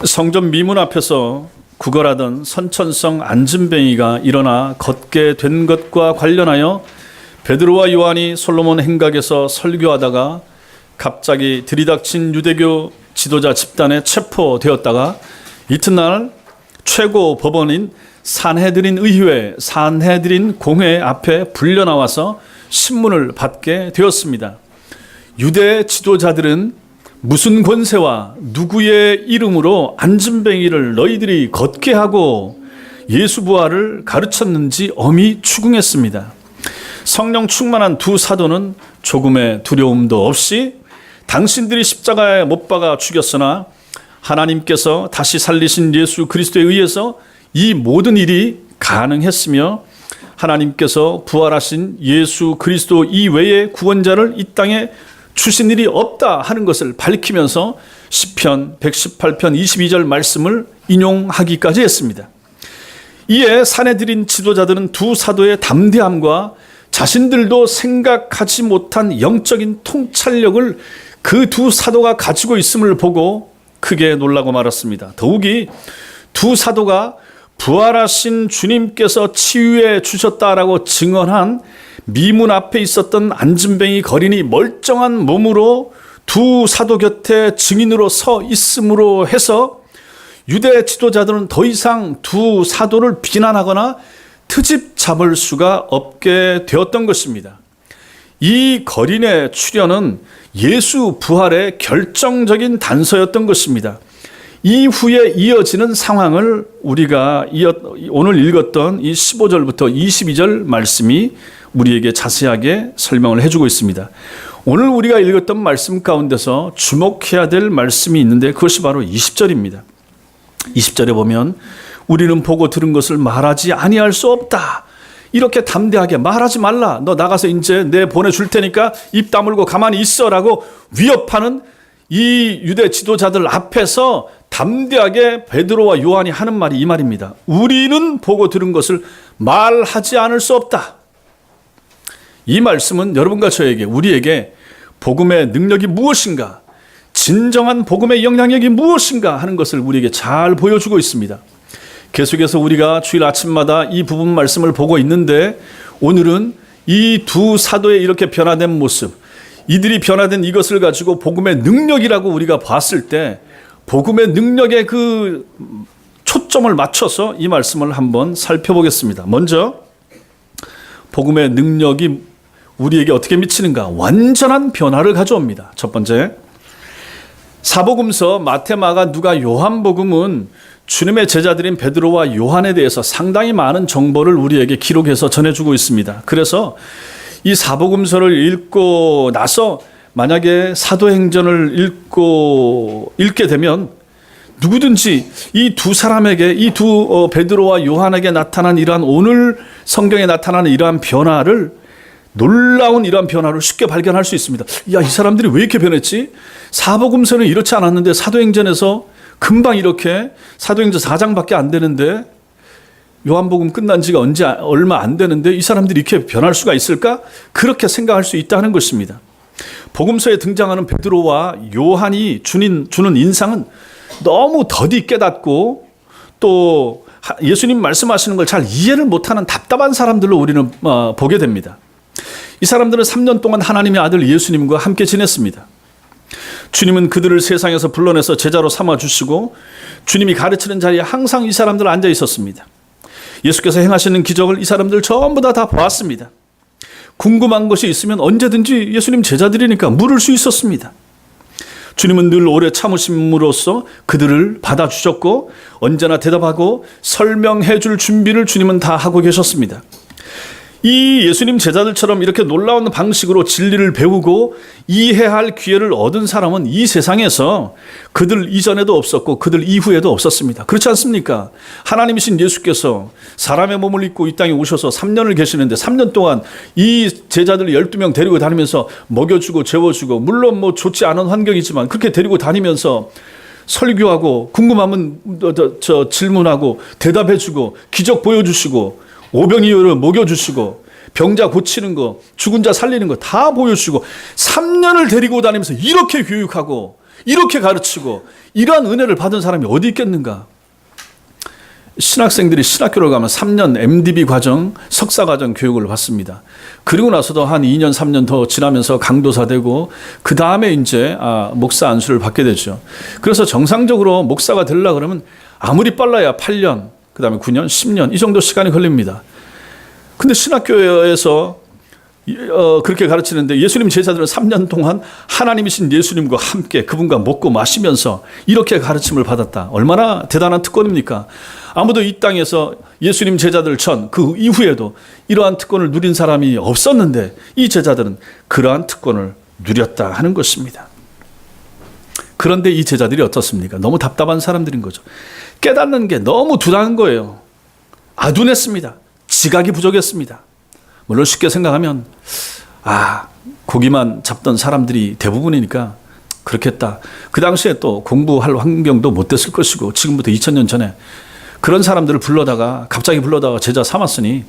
성전 미문 앞에서 구걸하던 선천성 안진뱅이가 일어나 걷게 된 것과 관련하여 베드로와 요한이 솔로몬 행각에서 설교하다가 갑자기 들이닥친 유대교 지도자 집단에 체포되었다가 이튿날 최고 법원인 산헤드린 의회, 산헤드린 공회 앞에 불려나와서 신문을 받게 되었습니다. 유대 지도자들은 무슨 권세와 누구의 이름으로 안진뱅이를 너희들이 걷게 하고 예수 부활을 가르쳤는지 엄히 추궁했습니다. 성령 충만한 두 사도는 조금의 두려움도 없이 당신들이 십자가에 못 박아 죽였으나 하나님께서 다시 살리신 예수 그리스도에 의해서 이 모든 일이 가능했으며 하나님께서 부활하신 예수 그리스도 이외의 구원자를 이 땅에 주신 일이 없다 하는 것을 밝히면서 시편 118편 22절 말씀을 인용하기까지 했습니다. 이에 산헤드린 지도자들은 두 사도의 담대함과 자신들도 생각하지 못한 영적인 통찰력을 그 두 사도가 가지고 있음을 보고 크게 놀라고 말았습니다. 더욱이 두 사도가 부활하신 주님께서 치유해 주셨다라고 증언한 미문 앞에 있었던 안진뱅이 거린이 멀쩡한 몸으로 두 사도 곁에 증인으로 서 있음으로 해서 유대 지도자들은 더 이상 두 사도를 비난하거나 트집 잡을 수가 없게 되었던 것입니다. 이 거린의 출현은 예수 부활의 결정적인 단서였던 것입니다. 이후에 이어지는 상황을 우리가 오늘 읽었던 이 15절부터 22절 말씀이 우리에게 자세하게 설명을 해주고 있습니다. 오늘 우리가 읽었던 말씀 가운데서 주목해야 될 말씀이 있는데 그것이 바로 20절입니다. 20절에 보면 우리는 보고 들은 것을 말하지 아니할 수 없다. 이렇게 담대하게 말하지 말라. 너 나가서 이제 내 보내줄 테니까 입 다물고 가만히 있어라고 위협하는 이 유대 지도자들 앞에서 담대하게 베드로와 요한이 하는 말이 이 말입니다. 우리는 보고 들은 것을 말하지 않을 수 없다. 이 말씀은 여러분과 저에게 우리에게 복음의 능력이 무엇인가, 진정한 복음의 영향력이 무엇인가 하는 것을 우리에게 잘 보여주고 있습니다. 계속해서 우리가 주일 아침마다 이 부분 말씀을 보고 있는데 오늘은 이 두 사도의 이렇게 변화된 모습, 이들이 변화된 이것을 가지고 복음의 능력이라고 우리가 봤을 때 복음의 능력에 그 초점을 맞춰서 이 말씀을 한번 살펴보겠습니다. 먼저 복음의 능력이 우리에게 어떻게 미치는가? 완전한 변화를 가져옵니다. 첫 번째, 사복음서 마태, 마가, 누가, 요한복음은 주님의 제자들인 베드로와 요한에 대해서 상당히 많은 정보를 우리에게 기록해서 전해주고 있습니다. 그래서 이 사복음서를 읽고 나서 만약에 사도행전을 읽게 되면 누구든지 이 두 사람에게, 이 두 베드로와 요한에게 나타난 이러한 오늘 성경에 나타나는 이러한 변화를, 놀라운 이러한 변화를 쉽게 발견할 수 있습니다. 야, 이 사람들이 왜 이렇게 변했지? 사복음서는 이렇지 않았는데 사도행전에서 금방 이렇게, 사도행전 4장밖에 안 되는데 요한복음 끝난 지가 얼마 안 되는데 이 사람들이 이렇게 변할 수가 있을까? 그렇게 생각할 수 있다는 것입니다. 복음서에 등장하는 베드로와 요한이 주는 인상은 너무 더디 깨닫고 또 예수님 말씀하시는 걸 잘 이해를 못하는 답답한 사람들로 우리는 보게 됩니다. 이 사람들은 3년 동안 하나님의 아들 예수님과 함께 지냈습니다. 주님은 그들을 세상에서 불러내서 제자로 삼아주시고 주님이 가르치는 자리에 항상 이 사람들 앉아 있었습니다. 예수께서 행하시는 기적을 이 사람들 전부 다 보았습니다. 궁금한 것이 있으면 언제든지 예수님 제자들이니까 물을 수 있었습니다. 주님은 늘 오래 참으심으로써 그들을 받아주셨고 언제나 대답하고 설명해 줄 준비를 주님은 다 하고 계셨습니다. 이 예수님 제자들처럼 이렇게 놀라운 방식으로 진리를 배우고 이해할 기회를 얻은 사람은 이 세상에서 그들 이전에도 없었고 그들 이후에도 없었습니다. 그렇지 않습니까? 하나님이신 예수께서 사람의 몸을 입고 이 땅에 오셔서 3년을 계시는데 3년 동안 이 제자들 12명 데리고 다니면서 먹여주고 재워주고, 물론 뭐 좋지 않은 환경이지만 그렇게 데리고 다니면서 설교하고 궁금하면 질문하고 대답해주고 기적 보여주시고 오병이어를 먹여주시고 병자 고치는 거, 죽은 자 살리는 거 다 보여주시고 3년을 데리고 다니면서 이렇게 교육하고 이렇게 가르치고 이러한 은혜를 받은 사람이 어디 있겠는가? 신학생들이 신학교를 가면 3년 MDB 과정, 석사 과정 교육을 받습니다. 그리고 나서도 한 2년, 3년 더 지나면서 강도사 되고 그 다음에 이제 목사 안수를 받게 되죠. 그래서 정상적으로 목사가 되려고 그러면 아무리 빨라야 8년, 그 다음에 9년, 10년 이 정도 시간이 걸립니다. 근데 신학교에서 그렇게 가르치는데 예수님 제자들은 3년 동안 하나님이신 예수님과 함께 그분과 먹고 마시면서 이렇게 가르침을 받았다. 얼마나 대단한 특권입니까? 아무도 이 땅에서 예수님 제자들 전 그 이후에도 이러한 특권을 누린 사람이 없었는데 이 제자들은 그러한 특권을 누렸다 하는 것입니다. 그런데 이 제자들이 어떻습니까? 너무 답답한 사람들인 거죠. 깨닫는 게 너무 두다는 거예요. 아둔했습니다. 지각이 부족했습니다. 물론 쉽게 생각하면 고기만 잡던 사람들이 대부분이니까 그렇겠다. 그 당시에 또 공부할 환경도 못 됐을 것이고 지금부터 2000년 전에 그런 사람들을 갑자기 불러다가 제자 삼았으니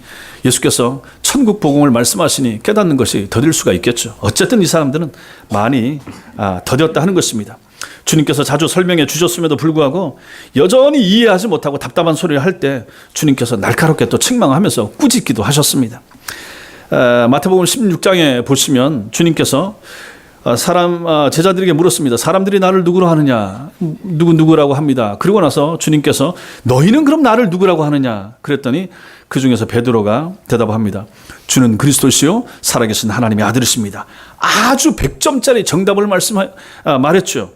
예수께서 천국 복음을 말씀하시니 깨닫는 것이 더딜 수가 있겠죠. 어쨌든 이 사람들은 많이 더뎠다 하는 것입니다. 주님께서 자주 설명해 주셨음에도 불구하고 여전히 이해하지 못하고 답답한 소리를 할 때 주님께서 날카롭게 또 책망하면서 꾸짖기도 하셨습니다. 마태복음 16장에 보시면 주님께서 제자들에게 물었습니다. 사람들이 나를 누구로 하느냐? 누구라고 합니다. 그리고 나서 주님께서 너희는 그럼 나를 누구라고 하느냐? 그랬더니 그 중에서 베드로가 대답합니다. 주는 그리스도시요 살아계신 하나님의 아들이십니다. 아주 100점짜리 정답을 말했죠.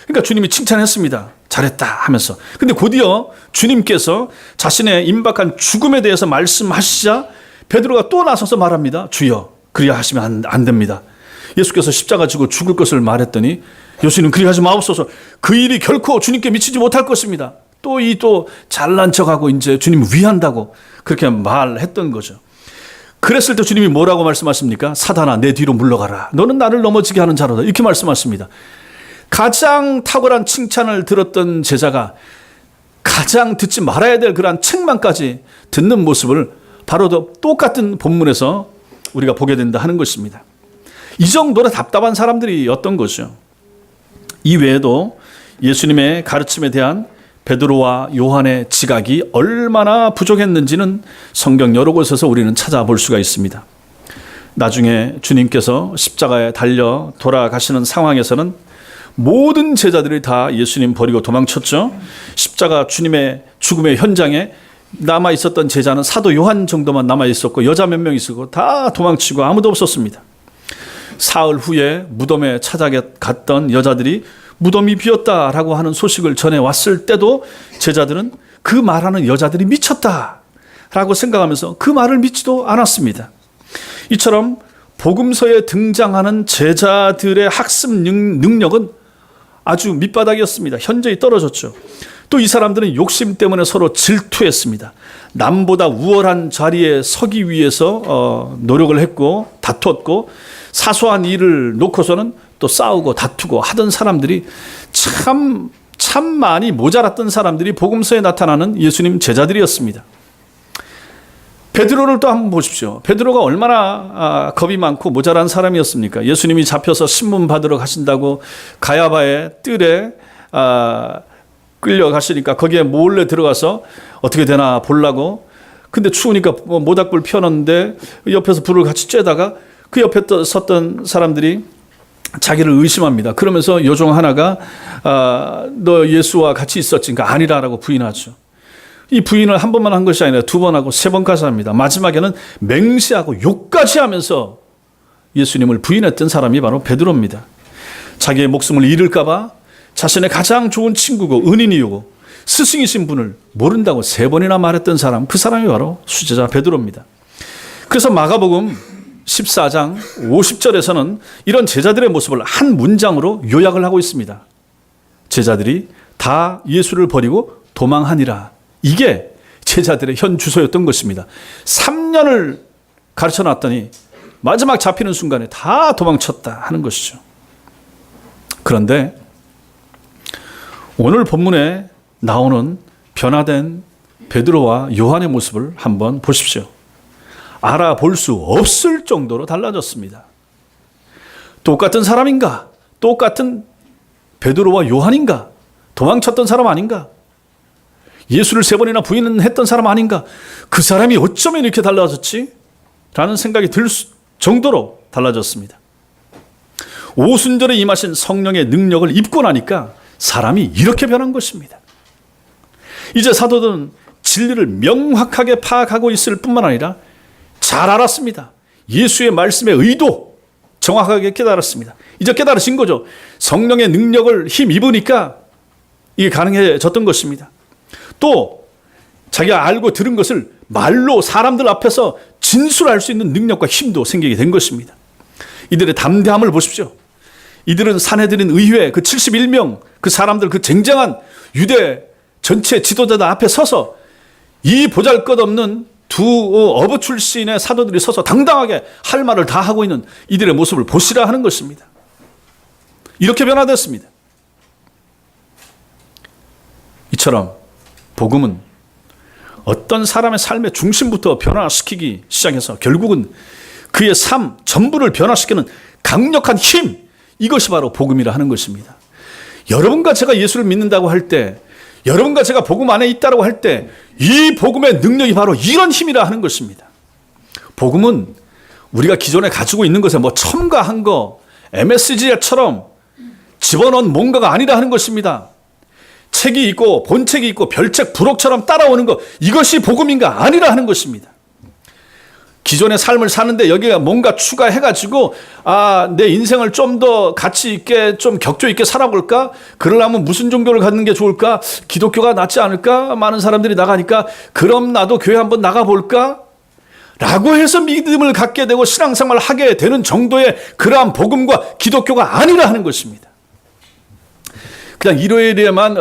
그러니까 주님이 칭찬했습니다. 잘했다 하면서. 근데 곧이어 주님께서 자신의 임박한 죽음에 대해서 말씀하시자 베드로가 또 나서서 말합니다. 주여 그리야 하시면 안 됩니다. 예수께서 십자가 지고 죽을 것을 말했더니 예수님 그리하지 마옵소서. 그 일이 결코 주님께 미치지 못할 것입니다. 또 잘난 척하고 이제 주님 위한다고 그렇게 말했던 거죠. 그랬을 때 주님이 뭐라고 말씀하십니까? 사단아 내 뒤로 물러가라. 너는 나를 넘어지게 하는 자로다. 이렇게 말씀하십니다. 가장 탁월한 칭찬을 들었던 제자가 가장 듣지 말아야 될 그러한 책망까지 듣는 모습을 바로 똑같은 본문에서 우리가 보게 된다 하는 것입니다. 이 정도로 답답한 사람들이었던 거죠. 이 외에도 예수님의 가르침에 대한 베드로와 요한의 지각이 얼마나 부족했는지는 성경 여러 곳에서 우리는 찾아볼 수가 있습니다. 나중에 주님께서 십자가에 달려 돌아가시는 상황에서는 모든 제자들이 다 예수님 버리고 도망쳤죠. 십자가 주님의 죽음의 현장에 남아 있었던 제자는 사도 요한 정도만 남아 있었고 여자 몇 명 있었고 다 도망치고 아무도 없었습니다. 사흘 후에 무덤에 찾아갔던 여자들이 무덤이 비었다라고 하는 소식을 전해왔을 때도 제자들은 그 말하는 여자들이 미쳤다라고 생각하면서 그 말을 믿지도 않았습니다. 이처럼 복음서에 등장하는 제자들의 학습 능력은 아주 밑바닥이었습니다. 현저히 떨어졌죠. 또 이 사람들은 욕심 때문에 서로 질투했습니다. 남보다 우월한 자리에 서기 위해서 노력을 했고 다투었고 사소한 일을 놓고서는 또 싸우고 다투고 하던 사람들이 참 많이 모자랐던 사람들이 복음서에 나타나는 예수님 제자들이었습니다. 베드로를 또 한번 보십시오. 베드로가 얼마나 겁이 많고 모자란 사람이었습니까? 예수님이 잡혀서 신문 받으러 가신다고 가야바의 뜰에 끌려가시니까 거기에 몰래 들어가서 어떻게 되나 보려고. 근데 추우니까 모닥불 펴놨는데 옆에서 불을 같이 쬐다가 그 옆에 섰던 사람들이 자기를 의심합니다. 그러면서 요종 하나가 너 예수와 같이 있었지? 그러니까 아니라라고 부인하죠. 이 부인을 한 번만 한 것이 아니라 2번 하고 3번까지 합니다. 마지막에는 맹세하고 욕까지 하면서 예수님을 부인했던 사람이 바로 베드로입니다. 자기의 목숨을 잃을까 봐 자신의 가장 좋은 친구고 은인이고 스승이신 분을 모른다고 3번이나 말했던 사람, 그 사람이 바로 수제자 베드로입니다. 그래서 마가복음 14장 50절에서는 이런 제자들의 모습을 한 문장으로 요약을 하고 있습니다. 제자들이 다 예수를 버리고 도망하니라. 이게 제자들의 현 주소였던 것입니다. 3년을 가르쳐 놨더니 마지막 잡히는 순간에 다 도망쳤다 하는 것이죠. 그런데 오늘 본문에 나오는 변화된 베드로와 요한의 모습을 한번 보십시오. 알아볼 수 없을 정도로 달라졌습니다. 똑같은 사람인가? 똑같은 베드로와 요한인가? 도망쳤던 사람 아닌가? 예수를 3번이나 부인했던 사람 아닌가? 그 사람이 어쩌면 이렇게 달라졌지? 라는 생각이 들 정도로 달라졌습니다. 오순절에 임하신 성령의 능력을 입고 나니까 사람이 이렇게 변한 것입니다. 이제 사도들은 진리를 명확하게 파악하고 있을 뿐만 아니라 잘 알았습니다. 예수의 말씀의 의도 정확하게 깨달았습니다. 이제 깨달으신 거죠. 성령의 능력을 힘입으니까 이게 가능해졌던 것입니다. 또 자기가 알고 들은 것을 말로 사람들 앞에서 진술할 수 있는 능력과 힘도 생기게 된 것입니다. 이들의 담대함을 보십시오. 이들은 산헤드린 의회 그 71명 그 사람들 그 쟁쟁한 유대 전체 지도자들 앞에 서서 이 보잘것없는 두 어부 출신의 사도들이 서서 당당하게 할 말을 다 하고 있는 이들의 모습을 보시라 하는 것입니다. 이렇게 변화됐습니다. 이처럼 복음은 어떤 사람의 삶의 중심부터 변화시키기 시작해서 결국은 그의 삶 전부를 변화시키는 강력한 힘, 이것이 바로 복음이라 하는 것입니다. 여러분과 제가 예수를 믿는다고 할 때, 여러분과 제가 복음 안에 있다고 할 때 이 복음의 능력이 바로 이런 힘이라 하는 것입니다. 복음은 우리가 기존에 가지고 있는 것에 뭐 첨가한 거, MSG처럼 집어넣은 뭔가가 아니라 하는 것입니다. 책이 있고 본책이 있고 별책 부록처럼 따라오는 것, 이것이 복음인가? 아니라 하는 것입니다. 기존의 삶을 사는데 여기가 뭔가 추가해가지고 내 인생을 좀 더 가치 있게 좀 격조 있게 살아볼까? 그러려면 무슨 종교를 갖는 게 좋을까? 기독교가 낫지 않을까? 많은 사람들이 나가니까 그럼 나도 교회 한번 나가볼까? 라고 해서 믿음을 갖게 되고 신앙생활을 하게 되는 정도의 그러한 복음과 기독교가 아니라 하는 것입니다. 그냥 일요일에만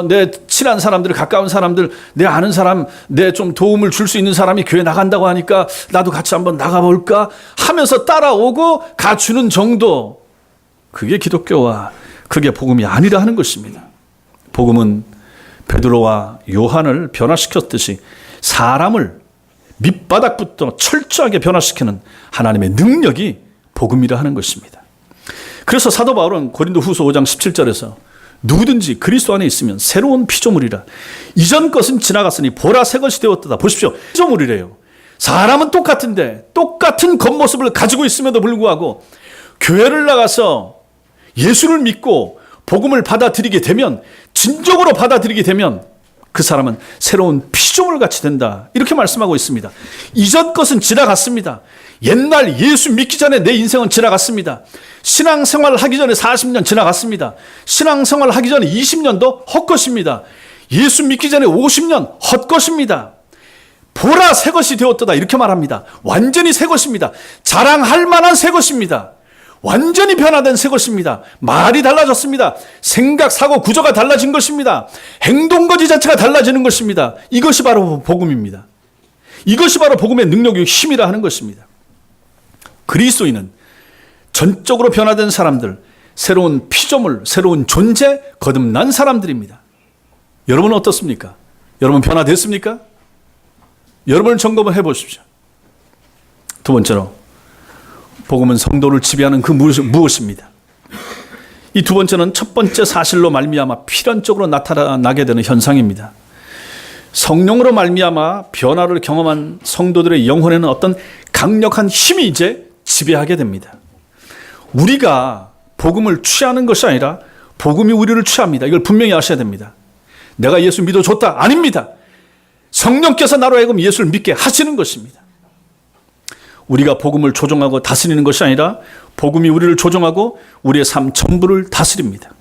내 친한 사람들, 가까운 사람들, 내 아는 사람, 내 좀 도움을 줄 수 있는 사람이 교회 나간다고 하니까 나도 같이 한번 나가볼까 하면서 따라오고 가주는 정도, 그게 기독교와 그게 복음이 아니라 하는 것입니다. 복음은 베드로와 요한을 변화시켰듯이 사람을 밑바닥부터 철저하게 변화시키는 하나님의 능력이 복음이라 하는 것입니다. 그래서 사도 바울은 고린도후서 5장 17절에서 누구든지 그리스도 안에 있으면 새로운 피조물이라. 이전 것은 지나갔으니 보라 새 것이 되었다. 보십시오. 피조물이래요. 사람은 똑같은데 똑같은 겉모습을 가지고 있음에도 불구하고 교회를 나가서 예수를 믿고 복음을 받아들이게 되면, 진정으로 받아들이게 되면 그 사람은 새로운 피조물 같이 된다. 이렇게 말씀하고 있습니다. 이전 것은 지나갔습니다. 옛날 예수 믿기 전에 내 인생은 지나갔습니다. 신앙생활을 하기 전에 40년 지나갔습니다. 신앙생활을 하기 전에 20년도 헛것입니다. 예수 믿기 전에 50년 헛것입니다. 보라 새 것이 되었다. 이렇게 말합니다. 완전히 새 것입니다. 자랑할 만한 새 것입니다. 완전히 변화된 새 것입니다. 말이 달라졌습니다. 생각, 사고, 구조가 달라진 것입니다. 행동거지 자체가 달라지는 것입니다. 이것이 바로 복음입니다. 이것이 바로 복음의 능력의 힘이라 하는 것입니다. 그리스도인은 전적으로 변화된 사람들, 새로운 피조물, 새로운 존재, 거듭난 사람들입니다. 여러분은 어떻습니까? 여러분 변화됐습니까? 여러분 점검을 해보십시오. 두 번째로, 복음은 성도를 지배하는 그 무엇입니다. 이 두 번째는 첫 번째 사실로 말미암아 필연적으로 나타나게 되는 현상입니다. 성령으로 말미암아 변화를 경험한 성도들의 영혼에는 어떤 강력한 힘이 이제 지배하게 됩니다. 우리가 복음을 취하는 것이 아니라 복음이 우리를 취합니다. 이걸 분명히 아셔야 됩니다. 내가 예수 믿어줬다. 아닙니다. 성령께서 나로 하여금 예수를 믿게 하시는 것입니다. 우리가 복음을 조종하고 다스리는 것이 아니라 복음이 우리를 조종하고 우리의 삶 전부를 다스립니다.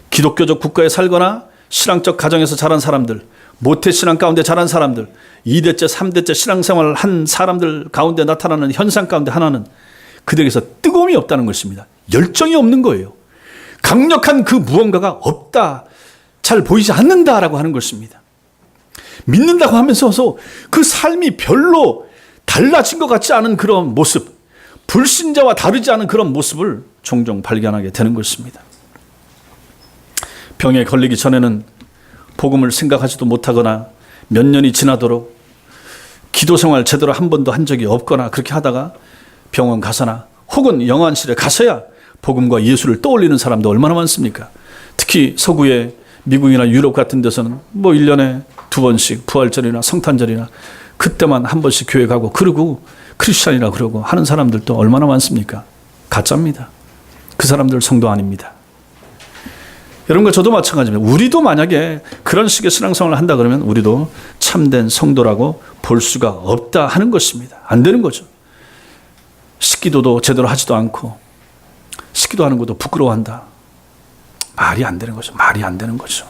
기독교적 국가에 살거나 신앙적 가정에서 자란 사람들, 모태신앙 가운데 자란 사람들, 2대째, 3대째 신앙생활을 한 사람들 가운데 나타나는 현상 가운데 하나는 그들에게서 뜨거움이 없다는 것입니다. 열정이 없는 거예요. 강력한 그 무언가가 없다, 잘 보이지 않는다라고 하는 것입니다. 믿는다고 하면서도 그 삶이 별로 달라진 것 같지 않은 그런 모습, 불신자와 다르지 않은 그런 모습을 종종 발견하게 되는 것입니다. 병에 걸리기 전에는 복음을 생각하지도 못하거나 몇 년이 지나도록 기도생활 제대로 한 번도 한 적이 없거나 그렇게 하다가 병원 가서나 혹은 영안실에 가서야 복음과 예수를 떠올리는 사람도 얼마나 많습니까? 특히 서구의 미국이나 유럽 같은 데서는 뭐 1년에 2번씩 부활절이나 성탄절이나 그때만 한 번씩 교회 가고 그러고 크리스찬이라 그러고 하는 사람들도 얼마나 많습니까? 가짜입니다. 그 사람들 성도 아닙니다. 여러분과 저도 마찬가지입니다. 우리도 만약에 그런 식의 신앙생활을 한다 그러면 우리도 참된 성도라고 볼 수가 없다 하는 것입니다. 안 되는 거죠. 식기도도 제대로 하지도 않고 식기도하는 것도 부끄러워한다. 말이 안 되는 거죠. 말이 안 되는 거죠.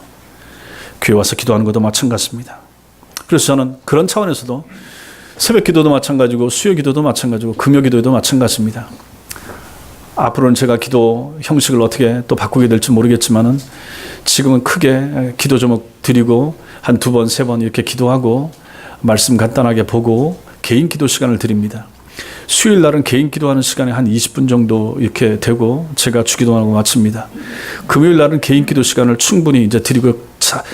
교회 와서 기도하는 것도 마찬가지입니다. 그래서 저는 그런 차원에서도 새벽 기도도 마찬가지고 수요 기도도 마찬가지고 금요 기도도 마찬가지입니다. 앞으로는 제가 기도 형식을 어떻게 또 바꾸게 될지 모르겠지만은 지금은 크게 기도 제목 드리고 한 2번, 3번 이렇게 기도하고 말씀 간단하게 보고 개인 기도 시간을 드립니다. 수요일 날은 개인 기도하는 시간이 한 20분 정도 이렇게 되고 제가 주기도하고 마칩니다. 금요일 날은 개인 기도 시간을 충분히 이제 드리고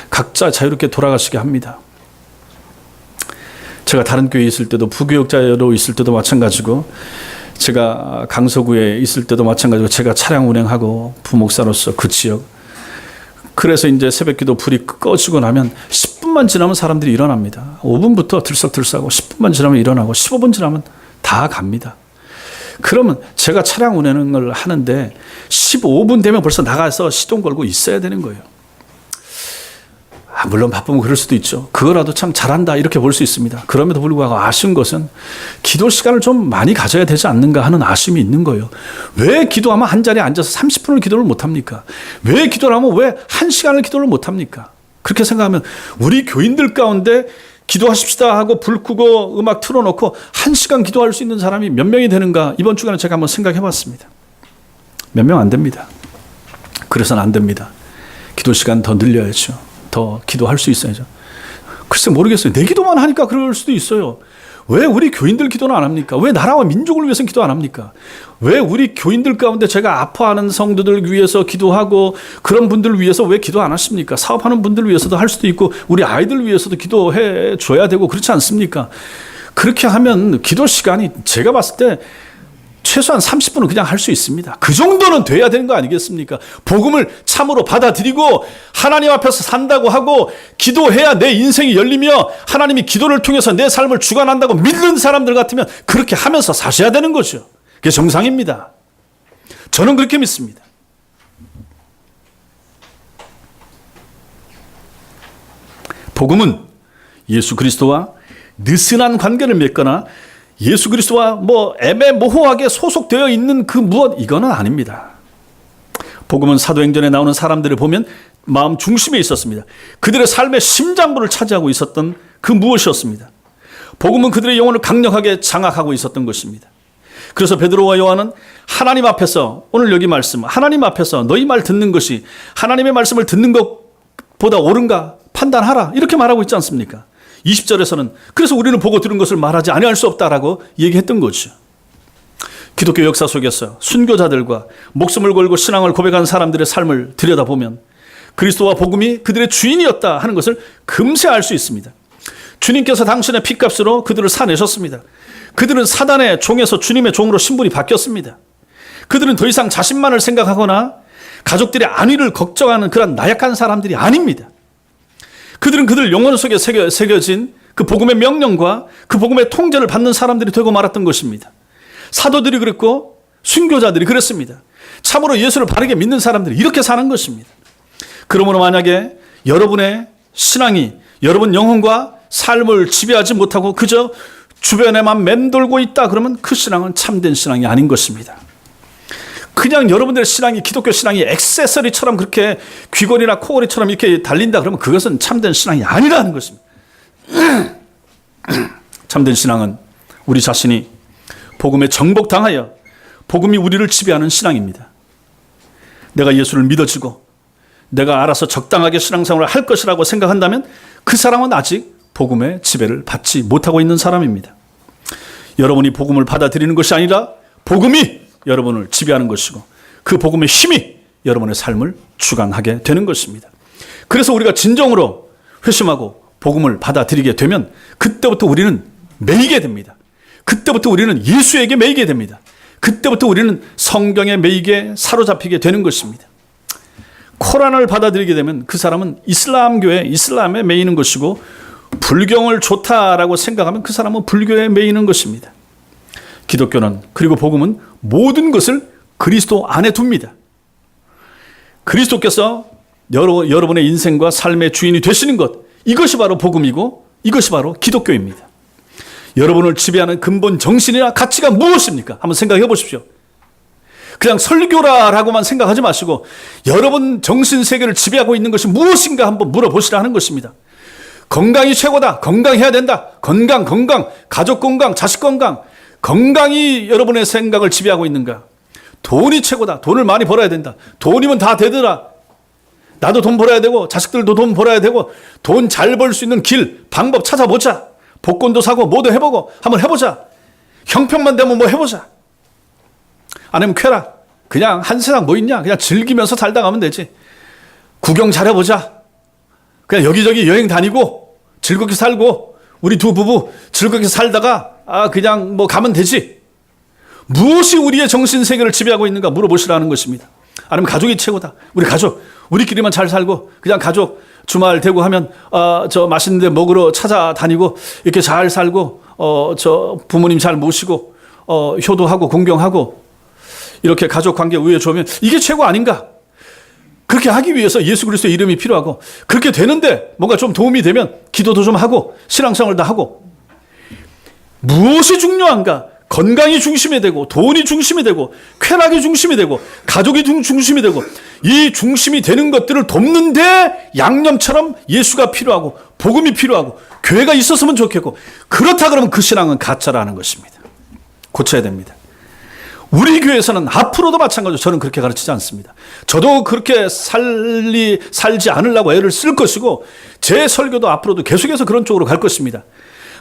각자 자유롭게 돌아가시게 합니다. 제가 다른 교회에 있을 때도 부교육자로 있을 때도 마찬가지고 제가 강서구에 있을 때도 마찬가지고 제가 차량 운행하고 부목사로서 그 지역 그래서 이제 새벽기도 불이 꺼지고 나면 10분만 지나면 사람들이 일어납니다. 5분부터 들썩들썩하고 10분만 지나면 일어나고 15분 지나면 다 갑니다. 그러면 제가 차량 운행을 하는데 15분 되면 벌써 나가서 시동 걸고 있어야 되는 거예요. 물론 바쁘면 그럴 수도 있죠. 그거라도 참 잘한다 이렇게 볼 수 있습니다. 그럼에도 불구하고 아쉬운 것은 기도 시간을 좀 많이 가져야 되지 않는가 하는 아쉬움이 있는 거예요. 왜 기도하면 한 자리에 앉아서 30분을 기도를 못합니까? 왜 기도를 하면 왜 1시간을 기도를 못합니까? 그렇게 생각하면 우리 교인들 가운데 기도하십시다 하고 불 끄고 음악 틀어놓고 1시간 기도할 수 있는 사람이 몇 명이 되는가 이번 주간에 제가 한번 생각해 봤습니다. 몇 명 안 됩니다. 그래서는 안 됩니다. 기도 시간 더 늘려야죠. 더 기도할 수 있어야죠. 글쎄 모르겠어요. 내 기도만 하니까 그럴 수도 있어요. 왜 우리 교인들 기도는 안 합니까? 왜 나라와 민족을 위해서는 기도 안 합니까? 왜 우리 교인들 가운데 제가 아파하는 성도들 위해서 기도하고 그런 분들을 위해서 왜 기도 안 하십니까? 사업하는 분들을 위해서도 할 수도 있고 우리 아이들 위해서도 기도해 줘야 되고 그렇지 않습니까? 그렇게 하면 기도 시간이 제가 봤을 때 최소한 30분은 그냥 할 수 있습니다. 그 정도는 돼야 되는 거 아니겠습니까? 복음을 참으로 받아들이고 하나님 앞에서 산다고 하고 기도해야 내 인생이 열리며 하나님이 기도를 통해서 내 삶을 주관한다고 믿는 사람들 같으면 그렇게 하면서 사셔야 되는 거죠. 그게 정상입니다. 저는 그렇게 믿습니다. 복음은 예수 그리스도와 느슨한 관계를 맺거나 예수 그리스도와 뭐 애매모호하게 소속되어 있는 그 무엇 이거는 아닙니다. 복음은 사도행전에 나오는 사람들을 보면 마음 중심에 있었습니다. 그들의 삶의 심장부를 차지하고 있었던 그 무엇이었습니다. 복음은 그들의 영혼을 강력하게 장악하고 있었던 것입니다. 그래서 베드로와 요한은 하나님 앞에서 오늘 여기 말씀 하나님 앞에서 너희 말 듣는 것이 하나님의 말씀을 듣는 것보다 옳은가 판단하라 이렇게 말하고 있지 않습니까? 20절에서는 그래서 우리는 보고 들은 것을 말하지 아니할 수 없다라고 얘기했던 거죠. 기독교 역사 속에서 순교자들과 목숨을 걸고 신앙을 고백한 사람들의 삶을 들여다보면 그리스도와 복음이 그들의 주인이었다 하는 것을 금세 알 수 있습니다. 주님께서 당신의 핏값으로 그들을 사내셨습니다. 그들은 사단의 종에서 주님의 종으로 신분이 바뀌었습니다. 그들은 더 이상 자신만을 생각하거나 가족들의 안위를 걱정하는 그런 나약한 사람들이 아닙니다. 그들은 그들 영혼 속에 새겨진 그 복음의 명령과 그 복음의 통제를 받는 사람들이 되고 말았던 것입니다. 사도들이 그랬고 순교자들이 그랬습니다. 참으로 예수를 바르게 믿는 사람들이 이렇게 사는 것입니다. 그러므로 만약에 여러분의 신앙이 여러분 영혼과 삶을 지배하지 못하고 그저 주변에만 맴돌고 있다 그러면 그 신앙은 참된 신앙이 아닌 것입니다. 그냥 여러분들의 신앙이 기독교 신앙이 액세서리처럼 그렇게 귀걸이나 코걸이처럼 이렇게 달린다 그러면 그것은 참된 신앙이 아니라는 것입니다. 참된 신앙은 우리 자신이 복음에 정복당하여 복음이 우리를 지배하는 신앙입니다. 내가 예수를 믿어지고 내가 알아서 적당하게 신앙생활을 할 것이라고 생각한다면 그 사람은 아직 복음의 지배를 받지 못하고 있는 사람입니다. 여러분이 복음을 받아들이는 것이 아니라 복음이 여러분을 지배하는 것이고 그 복음의 힘이 여러분의 삶을 주관하게 되는 것입니다. 그래서 우리가 진정으로 회심하고 복음을 받아들이게 되면 그때부터 우리는 매이게 됩니다. 그때부터 우리는 예수에게 매이게 됩니다. 그때부터 우리는 성경에 매이게 사로잡히게 되는 것입니다. 코란을 받아들이게 되면 그 사람은 이슬람교회, 이슬람에 매이는 것이고, 불경을 좋다라고 생각하면 그 사람은 불교에 매이는 것입니다. 기독교는, 그리고 복음은 모든 것을 그리스도 안에 둡니다. 그리스도께서 여러분의 인생과 삶의 주인이 되시는 것, 이것이 바로 복음이고 이것이 바로 기독교입니다. 여러분을 지배하는 근본 정신이나 가치가 무엇입니까? 한번 생각해 보십시오. 그냥 설교라라고만 생각하지 마시고 여러분 정신세계를 지배하고 있는 것이 무엇인가 한번 물어보시라 하는 것입니다. 건강이 최고다. 건강해야 된다. 건강, 가족 건강, 자식 건강. 건강이 여러분의 생각을 지배하고 있는가? 돈이 최고다. 돈을 많이 벌어야 된다. 돈이면 다 되더라. 나도 돈 벌어야 되고 자식들도 돈 벌어야 되고 돈 잘 벌 수 있는 길, 방법 찾아보자. 복권도 사고 뭐도 해보고 한번 해보자. 형편만 되면 뭐 해보자. 아니면 쾌락. 그냥 한 세상 뭐 있냐. 그냥 즐기면서 살다 가면 되지. 구경 잘해보자. 그냥 여기저기 여행 다니고 즐겁게 살고 우리 두 부부 즐겁게 살다가 그냥 뭐 가면 되지. 무엇이 우리의 정신세계를 지배하고 있는가 물어보시라는 것입니다. 아니면 가족이 최고다. 우리 가족, 우리끼리만 잘 살고 그냥 가족 주말 되고 하면 저 맛있는 데 먹으러 찾아다니고 이렇게 잘 살고 저 부모님 잘 모시고 효도하고 공경하고 이렇게 가족 관계 우애 좋으면 이게 최고 아닌가? 그렇게 하기 위해서 예수 그리스도의 이름이 필요하고 그렇게 되는데 뭔가 좀 도움이 되면 기도도 좀 하고 신앙생활도 하고 무엇이 중요한가? 건강이 중심이 되고 돈이 중심이 되고 쾌락이 중심이 되고 가족이 중심이 되고 이 중심이 되는 것들을 돕는데 양념처럼 예수가 필요하고 복음이 필요하고 교회가 있었으면 좋겠고 그렇다 그러면 그 신앙은 가짜라는 것입니다. 고쳐야 됩니다. 우리 교회에서는 앞으로도 마찬가지로 저는 그렇게 가르치지 않습니다. 저도 그렇게 살지 않으려고 애를 쓸 것이고 제 설교도 앞으로도 계속해서 그런 쪽으로 갈 것입니다.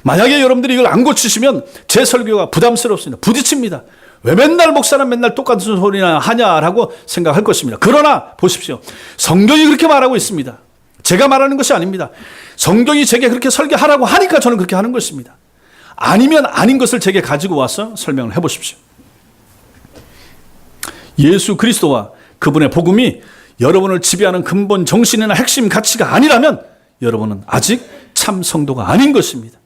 만약에 여러분들이 이걸 안 고치시면 제 설교가 부담스럽습니다. 부딪힙니다. 왜 맨날 목사는 맨날 똑같은 소리나 하냐라고 생각할 것입니다. 그러나 보십시오. 성경이 그렇게 말하고 있습니다. 제가 말하는 것이 아닙니다. 성경이 제게 그렇게 설교하라고 하니까 저는 그렇게 하는 것입니다. 아니면 아닌 것을 제게 가지고 와서 설명을 해보십시오. 예수 그리스도와 그분의 복음이 여러분을 지배하는 근본 정신이나 핵심 가치가 아니라면 여러분은 아직 참 성도가 아닌 것입니다.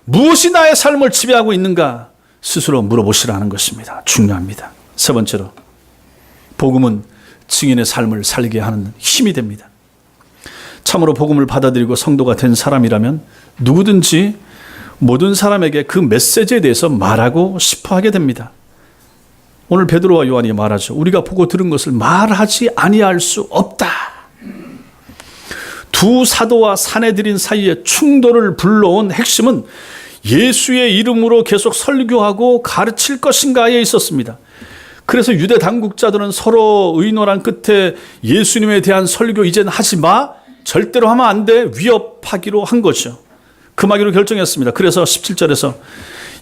무엇이 나의 삶을 지배하고 있는가 스스로 물어보시라는 것입니다. 중요합니다. 세 번째로 복음은 증인의 삶을 살게 하는 힘이 됩니다. 참으로 복음을 받아들이고 성도가 된 사람이라면 누구든지 모든 사람에게 그 메시지에 대해서 말하고 싶어 하게 됩니다. 오늘 베드로와 요한이 말하죠. 우리가 보고 들은 것을 말하지 아니할 수 없다. 두 사도와 사내들인 사이에 충돌을 불러온 핵심은 예수의 이름으로 계속 설교하고 가르칠 것인가에 있었습니다. 그래서 유대 당국자들은 서로 의논한 끝에 예수님에 대한 설교 이제는 하지 마. 절대로 하면 안 돼. 위협하기로 한 거죠. 금하기로 결정했습니다. 그래서 17절에서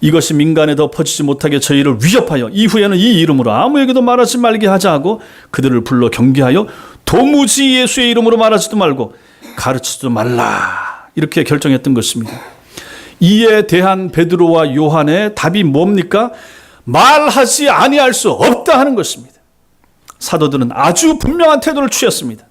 이것이 민간에 더 퍼지지 못하게 저희를 위협하여 이후에는 이 이름으로 아무에게도 말하지 말게 하자 하고 그들을 불러 경계하여 도무지 예수의 이름으로 말하지도 말고 가르치지도 말라. 이렇게 결정했던 것입니다. 이에 대한 베드로와 요한의 답이 뭡니까? 말하지 아니할 수 없다 하는 것입니다. 사도들은 아주 분명한 태도를 취했습니다.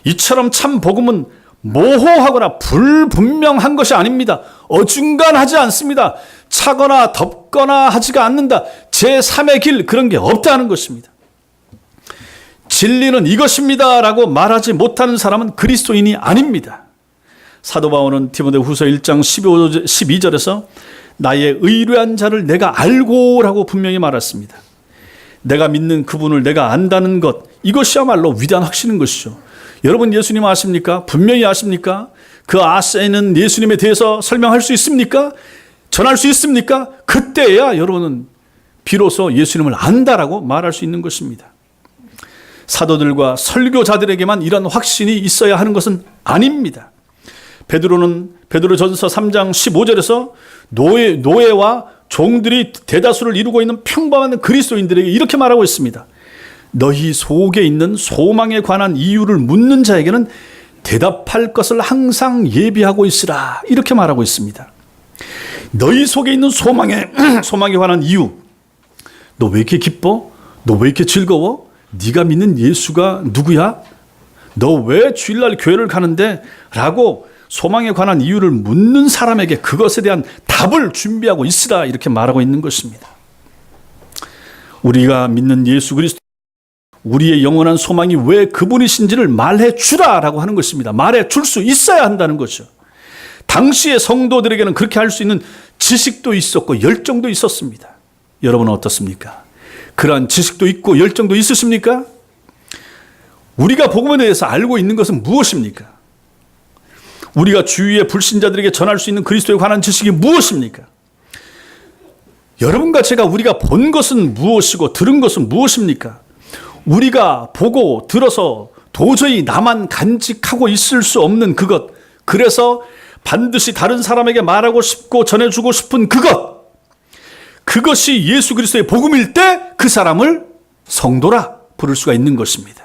이처럼 참 복음은 모호하거나 불분명한 것이 아닙니다. 어중간하지 않습니다. 차거나 덮거나 하지가 않는다. 제3의 길 그런 게 없다는 것입니다. 진리는 이것입니다 라고 말하지 못하는 사람은 그리스도인이 아닙니다. 사도 바울은 디모데후서 1장 12절에서 나의 의뢰한 자를 내가 알고 라고 분명히 말했습니다. 내가 믿는 그분을 내가 안다는 것, 이것이야말로 위대한 확신인 것이죠. 여러분 예수님 아십니까? 분명히 아십니까? 그 아시는 예수님에 대해서 설명할 수 있습니까? 전할 수 있습니까? 그때야 여러분은 비로소 예수님을 안다라고 말할 수 있는 것입니다. 사도들과 설교자들에게만 이런 확신이 있어야 하는 것은 아닙니다. 베드로전서 3장 15절에서 노예와 종들이 대다수를 이루고 있는 평범한 그리스도인들에게 이렇게 말하고 있습니다. 너희 속에 있는 소망에 관한 이유를 묻는 자에게는 대답할 것을 항상 예비하고 있으라. 이렇게 말하고 있습니다. 너희 속에 있는 소망에 관한 이유. 너 왜 이렇게 기뻐? 너 왜 이렇게 즐거워? 네가 믿는 예수가 누구야? 너 왜 주일날 교회를 가는데? 라고 소망에 관한 이유를 묻는 사람에게 그것에 대한 답을 준비하고 있으라, 이렇게 말하고 있는 것입니다. 우리가 믿는 예수 그리스도, 우리의 영원한 소망이 왜 그분이신지를 말해 주라라고 하는 것입니다. 말해 줄 수 있어야 한다는 거죠. 당시의 성도들에게는 그렇게 할 수 있는 지식도 있었고 열정도 있었습니다. 여러분은 어떻습니까? 그러한 지식도 있고 열정도 있으십니까? 우리가 복음에 대해서 알고 있는 것은 무엇입니까? 우리가 주위의 불신자들에게 전할 수 있는 그리스도에 관한 지식이 무엇입니까? 여러분과 제가 우리가 본 것은 무엇이고 들은 것은 무엇입니까? 우리가 보고 들어서 도저히 나만 간직하고 있을 수 없는 그것, 그래서 반드시 다른 사람에게 말하고 싶고 전해주고 싶은 그것이 예수 그리스도의 복음일 때 그 사람을 성도라 부를 수가 있는 것입니다.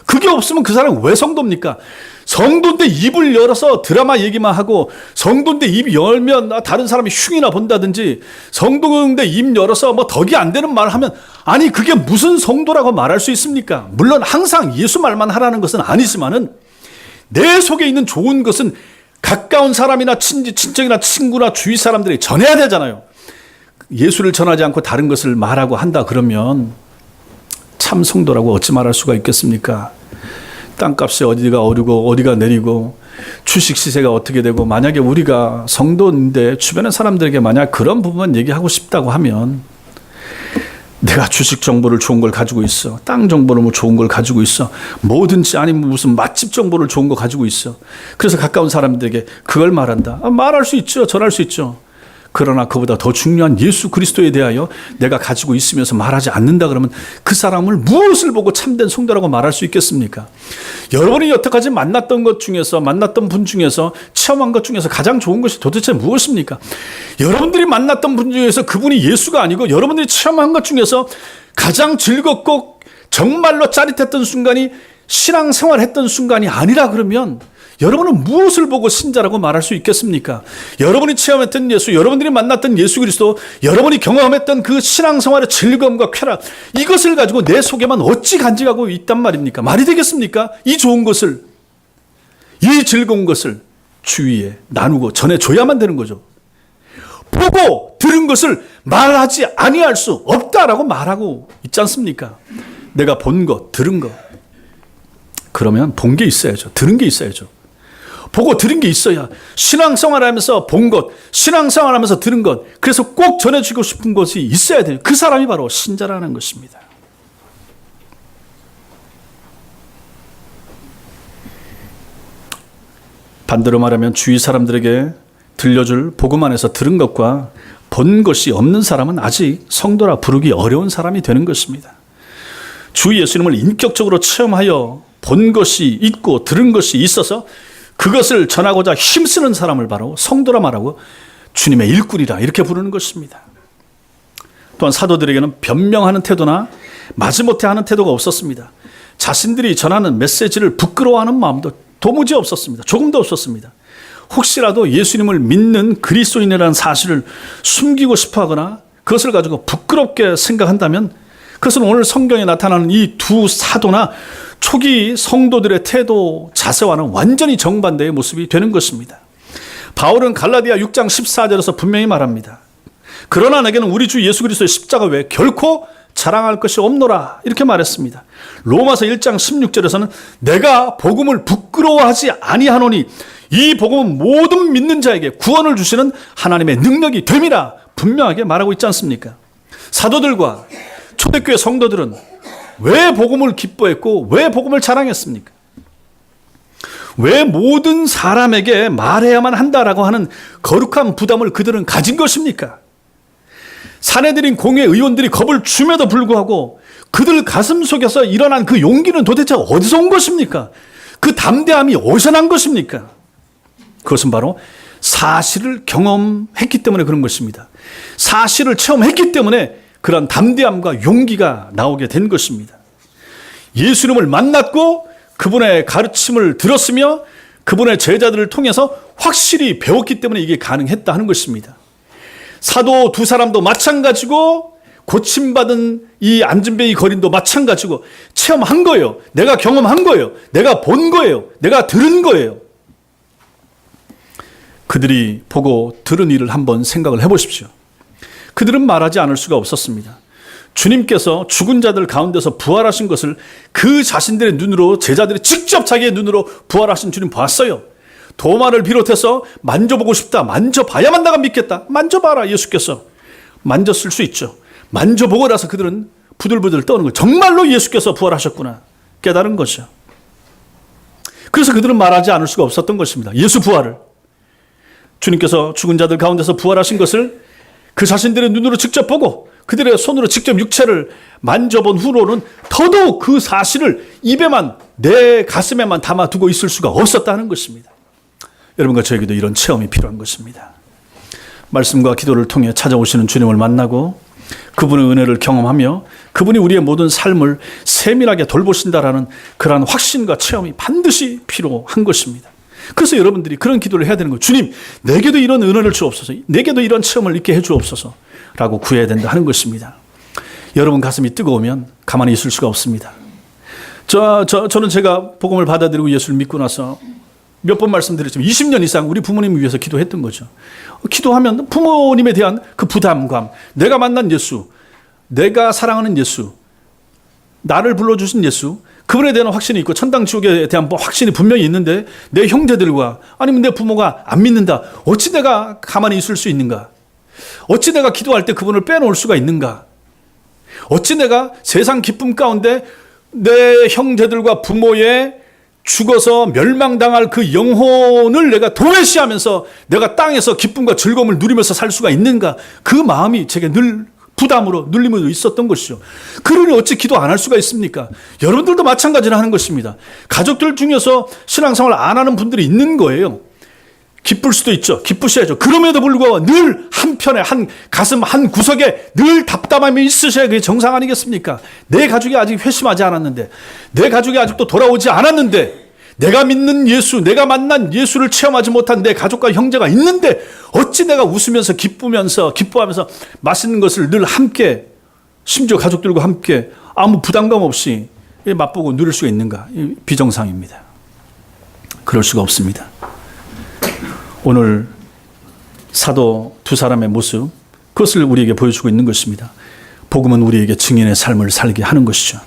그게 없으면 그 사람은 왜 성도입니까? 성도인데 입을 열어서 드라마 얘기만 하고, 성도인데 입 열면 다른 사람이 흉이나 본다든지, 성도인데 입 열어서 뭐 덕이 안 되는 말을 하면, 아니 그게 무슨 성도라고 말할 수 있습니까? 물론 항상 예수 말만 하라는 것은 아니지만은 내 속에 있는 좋은 것은 가까운 사람이나 친척이나 친구나 주위 사람들이 전해야 되잖아요. 예수를 전하지 않고 다른 것을 말하고 한다 그러면 참 성도라고 어찌 말할 수가 있겠습니까? 땅값이 어디가 오르고 어디가 내리고 주식 시세가 어떻게 되고, 만약에 우리가 성도인데 주변의 사람들에게 만약 그런 부분만 얘기하고 싶다고 하면, 내가 주식 정보를 좋은 걸 가지고 있어, 땅 정보를 뭐 좋은 걸 가지고 있어, 뭐든지, 아니면 무슨 맛집 정보를 좋은 거 가지고 있어, 그래서 가까운 사람들에게 그걸 말한다. 말할 수 있죠. 전할 수 있죠. 그러나 그보다 더 중요한 예수 그리스도에 대하여 내가 가지고 있으면서 말하지 않는다 그러면 그 사람을 무엇을 보고 참된 성도라고 말할 수 있겠습니까? 여러분이 여태까지 만났던 것 중에서, 만났던 분 중에서, 체험한 것 중에서 가장 좋은 것이 도대체 무엇입니까? 여러분들이 만났던 분 중에서 그분이 예수가 아니고 여러분들이 체험한 것 중에서 가장 즐겁고 정말로 짜릿했던 순간이 신앙생활했던 순간이 아니라 그러면 여러분은 무엇을 보고 신자라고 말할 수 있겠습니까? 여러분이 체험했던 예수, 여러분들이 만났던 예수 그리스도, 여러분이 경험했던 그 신앙생활의 즐거움과 쾌락, 이것을 가지고 내 속에만 어찌 간직하고 있단 말입니까? 말이 되겠습니까? 이 좋은 것을, 이 즐거운 것을 주위에 나누고 전해줘야만 되는 거죠. 보고 들은 것을 말하지 아니할 수 없다라고 말하고 있지 않습니까? 내가 본 것, 들은 것. 그러면 본 게 있어야죠. 들은 게 있어야죠. 보고 들은 게 있어야, 신앙생활하면서 본 것, 신앙생활하면서 들은 것, 그래서 꼭 전해주고 싶은 것이 있어야 돼요. 그 사람이 바로 신자라는 것입니다. 반대로 말하면 주위 사람들에게 들려줄 복음 안에서 들은 것과 본 것이 없는 사람은 아직 성도라 부르기 어려운 사람이 되는 것입니다. 주 예수님을 인격적으로 체험하여 본 것이 있고 들은 것이 있어서 그것을 전하고자 힘쓰는 사람을 바로 성도라 말하고 주님의 일꾼이라 이렇게 부르는 것입니다. 또한 사도들에게는 변명하는 태도나 마지못해 하는 태도가 없었습니다. 자신들이 전하는 메시지를 부끄러워하는 마음도 도무지 없었습니다. 조금도 없었습니다. 혹시라도 예수님을 믿는 그리스도인이라는 사실을 숨기고 싶어 하거나 그것을 가지고 부끄럽게 생각한다면, 그것은 오늘 성경에 나타나는 이 두 사도나 초기 성도들의 태도, 자세와는 완전히 정반대의 모습이 되는 것입니다. 바울은 갈라디아 6장 14절에서 분명히 말합니다. 그러나 내게는 우리 주 예수 그리스도의 십자가 외에 결코 자랑할 것이 없노라, 이렇게 말했습니다. 로마서 1장 16절에서는 내가 복음을 부끄러워하지 아니하노니 이 복음은 모든 믿는 자에게 구원을 주시는 하나님의 능력이 됨이라 분명하게 말하고 있지 않습니까? 사도들과 초대교회 성도들은 왜 복음을 기뻐했고 왜 복음을 자랑했습니까? 왜 모든 사람에게 말해야만 한다라고 하는 거룩한 부담을 그들은 가진 것입니까? 사내들인 공회 의원들이 겁을 주면도 불구하고 그들 가슴 속에서 일어난 그 용기는 도대체 어디서 온 것입니까? 그 담대함이 어디서 난 것입니까? 그것은 바로 사실을 경험했기 때문에 그런 것입니다. 사실을 체험했기 때문에 그런 담대함과 용기가 나오게 된 것입니다. 예수님을 만났고 그분의 가르침을 들었으며 그분의 제자들을 통해서 확실히 배웠기 때문에 이게 가능했다 하는 것입니다. 사도 두 사람도 마찬가지고 고침받은 이 안진뱅이 거린도 마찬가지고 체험한 거예요. 내가 경험한 거예요. 내가 본 거예요. 내가 들은 거예요. 그들이 보고 들은 일을 한번 생각을 해보십시오. 그들은 말하지 않을 수가 없었습니다. 주님께서 죽은 자들 가운데서 부활하신 것을 그 자신들의 눈으로, 제자들이 직접 자기의 눈으로 부활하신 주님 봤어요. 도마를 비롯해서 만져보고 싶다. 만져봐야만 내가 믿겠다. 만져봐라. 예수께서 만졌을 수 있죠. 만져보고 나서 그들은 부들부들 떠는 거예요. 정말로 예수께서 부활하셨구나 깨달은 거죠. 그래서 그들은 말하지 않을 수가 없었던 것입니다. 예수 부활을, 주님께서 죽은 자들 가운데서 부활하신 것을 그 자신들의 눈으로 직접 보고 그들의 손으로 직접 육체를 만져본 후로는 더더욱 그 사실을 입에만, 내 가슴에만 담아두고 있을 수가 없었다는 것입니다. 여러분과 저에게도 이런 체험이 필요한 것입니다. 말씀과 기도를 통해 찾아오시는 주님을 만나고 그분의 은혜를 경험하며 그분이 우리의 모든 삶을 세밀하게 돌보신다라는 그러한 확신과 체험이 반드시 필요한 것입니다. 그래서 여러분들이 그런 기도를 해야 되는 거예요. 주님, 내게도 이런 은혜를 주옵소서. 내게도 이런 체험을 있게 해주옵소서 라고 구해야 된다 하는 것입니다. 여러분 가슴이 뜨거우면 가만히 있을 수가 없습니다. 저는 제가 복음을 받아들이고 예수를 믿고 나서 몇 번 말씀드렸지만 20년 이상 우리 부모님을 위해서 기도했던 거죠. 기도하면 부모님에 대한 그 부담감, 내가 만난 예수, 내가 사랑하는 예수, 나를 불러주신 예수, 그분에 대한 확신이 있고 천당 지옥에 대한 확신이 분명히 있는데 내 형제들과 아니면 내 부모가 안 믿는다. 어찌 내가 가만히 있을 수 있는가? 어찌 내가 기도할 때 그분을 빼놓을 수가 있는가? 어찌 내가 세상 기쁨 가운데 내 형제들과 부모의 죽어서 멸망당할 그 영혼을 내가 도외시하면서 내가 땅에서 기쁨과 즐거움을 누리면서 살 수가 있는가? 그 마음이 제게 늘 부담으로 눌림으로 있었던 것이죠. 그러니 어찌 기도 안 할 수가 있습니까? 여러분들도 마찬가지로 하는 것입니다. 가족들 중에서 신앙생활 안 하는 분들이 있는 거예요. 기쁠 수도 있죠. 기쁘셔야죠. 그럼에도 불구하고 늘 한편에, 한 가슴 한 구석에 늘 답답함이 있으셔야 그게 정상 아니겠습니까? 내 가족이 아직 회심하지 않았는데, 내 가족이 아직도 돌아오지 않았는데, 내가 믿는 예수, 내가 만난 예수를 체험하지 못한 내 가족과 형제가 있는데 어찌 내가 웃으면서 기뻐하면서 맛있는 것을 늘 함께, 심지어 가족들과 함께 아무 부담감 없이 맛보고 누릴 수가 있는가? 비정상입니다. 그럴 수가 없습니다. 오늘 사도 두 사람의 모습, 그것을 우리에게 보여주고 있는 것입니다. 복음은 우리에게 증인의 삶을 살게 하는 것이죠.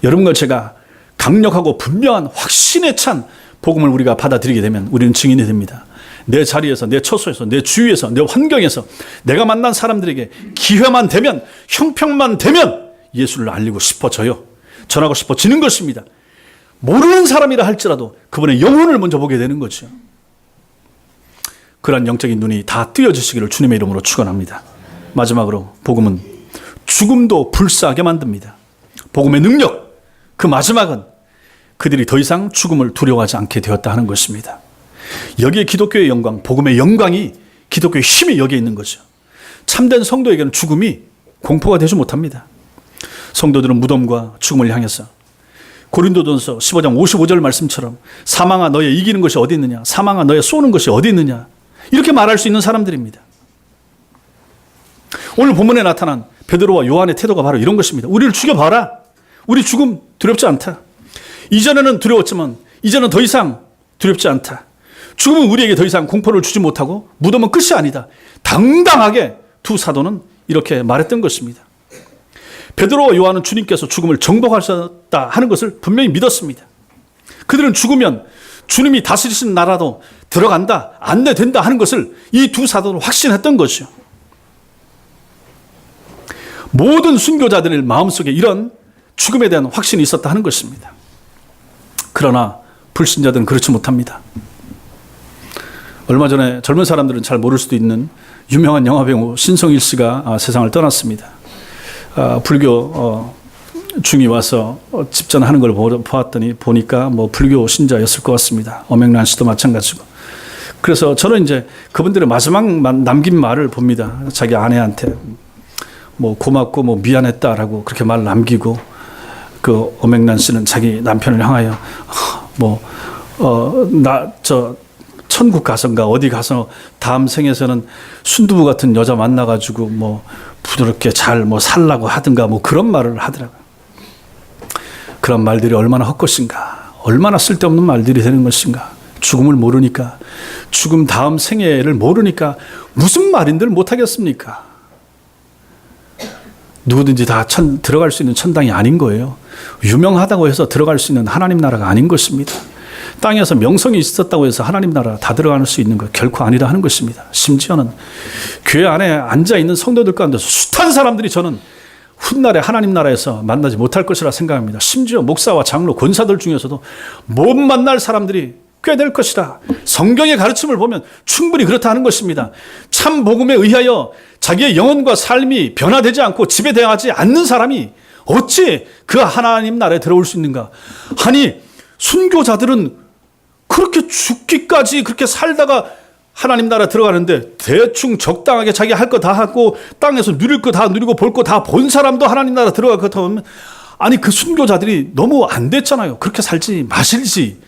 여러분과 제가 강력하고 분명한 확신에 찬 복음을 우리가 받아들이게 되면 우리는 증인이 됩니다. 내 자리에서, 내 처소에서, 내 주위에서, 내 환경에서 내가 만난 사람들에게 기회만 되면, 형편만 되면 예수를 알리고 싶어져요. 전하고 싶어지는 것입니다. 모르는 사람이라 할지라도 그분의 영혼을 먼저 보게 되는 거죠. 그러한 영적인 눈이 다 뜨여지시기를 주님의 이름으로 축원합니다. 마지막으로 복음은 죽음도 불사하게 만듭니다. 복음의 능력, 그 마지막은 그들이 더 이상 죽음을 두려워하지 않게 되었다 하는 것입니다. 여기에 기독교의 영광, 복음의 영광이, 기독교의 힘이 여기에 있는 거죠. 참된 성도에게는 죽음이 공포가 되지 못합니다. 성도들은 무덤과 죽음을 향해서 고린도전서 15장 55절 말씀처럼 사망아 너의 이기는 것이 어디 있느냐, 사망아 너의 쏘는 것이 어디 있느냐, 이렇게 말할 수 있는 사람들입니다. 오늘 본문에 나타난 베드로와 요한의 태도가 바로 이런 것입니다. 우리를 죽여봐라. 우리 죽음 두렵지 않다. 이전에는 두려웠지만 이제는 더 이상 두렵지 않다. 죽음은 우리에게 더 이상 공포를 주지 못하고 무덤은 끝이 아니다. 당당하게 두 사도는 이렇게 말했던 것입니다. 베드로와 요한은 주님께서 죽음을 정복하셨다 하는 것을 분명히 믿었습니다. 그들은 죽으면 주님이 다스리신 나라도 들어간다, 안내된다 하는 것을 이 두 사도는 확신했던 것이죠. 모든 순교자들의 마음속에 이런 죽음에 대한 확신이 있었다 하는 것입니다. 그러나 불신자들은 그렇지 못합니다. 얼마 전에 젊은 사람들은 잘 모를 수도 있는 유명한 영화배우 신성일 씨가 세상을 떠났습니다. 불교 중이 와서 집전하는 걸 보니까 뭐 불교 신자였을 것 같습니다. 엄앵란 씨도 마찬가지고. 그래서 저는 이제 그분들의 마지막 남긴 말을 봅니다. 자기 아내한테 뭐 고맙고 뭐 미안했다라고 그렇게 말 남기고, 그 엄앵란 씨는 자기 남편을 향하여 천국 가선가 어디 가서 다음 생에서는 순두부 같은 여자 만나가지고 뭐 부드럽게 잘 뭐 살라고 하든가 뭐 그런 말을 하더라고요. 그런 말들이 얼마나 헛것인가, 얼마나 쓸데없는 말들이 되는 것인가. 죽음을 모르니까, 죽음 다음 생애를 모르니까 무슨 말인들 못하겠습니까? 누구든지 다 들어갈 수 있는 천당이 아닌 거예요. 유명하다고 해서 들어갈 수 있는 하나님 나라가 아닌 것입니다. 땅에서 명성이 있었다고 해서 하나님 나라 다 들어갈 수 있는 것 결코 아니라 하는 것입니다. 심지어는 교회 안에 앉아있는 성도들 가운데서 숱한 사람들이 저는 훗날에 하나님 나라에서 만나지 못할 것이라 생각합니다. 심지어 목사와 장로, 권사들 중에서도 못 만날 사람들이 꽤 될 것이다. 성경의 가르침을 보면 충분히 그렇다 는 것입니다. 참 복음에 의하여 자기의 영혼과 삶이 변화되지 않고 지배되지 않는 사람이 어찌 그 하나님 나라에 들어올 수 있는가? 아니, 순교자들은 그렇게 죽기까지 그렇게 살다가 하나님 나라 들어가는데 대충 적당하게 자기 할 거 다 하고 땅에서 누릴 거 다 누리고 볼 거 다 본 사람도 하나님 나라 들어갈 것 같으면, 아니 그 순교자들이 너무 안 됐잖아요. 그렇게 살지 마실지,